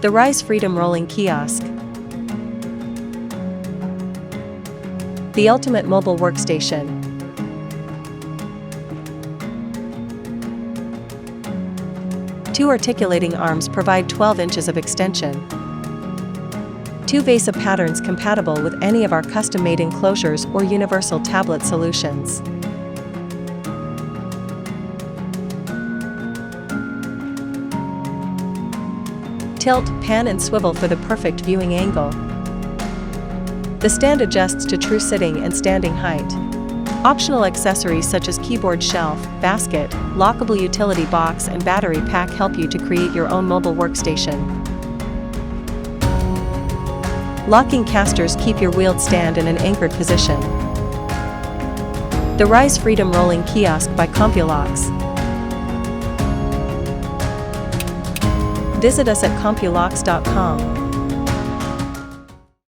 The Rise Freedom Rolling Kiosk. The ultimate mobile workstation. Two articulating arms provide 12 inches of extension. Two VESA patterns compatible with any of our custom-made enclosures or universal tablet solutions. Tilt, pan and swivel for the perfect viewing angle. The stand adjusts to true sitting and standing height. Optional accessories such as keyboard shelf, basket, lockable utility box and battery pack help you to create your own mobile workstation. Locking casters keep your wheeled stand in an anchored position. The Rise Freedom Rolling Kiosk by CompuLocks. Visit us at compulocks.com.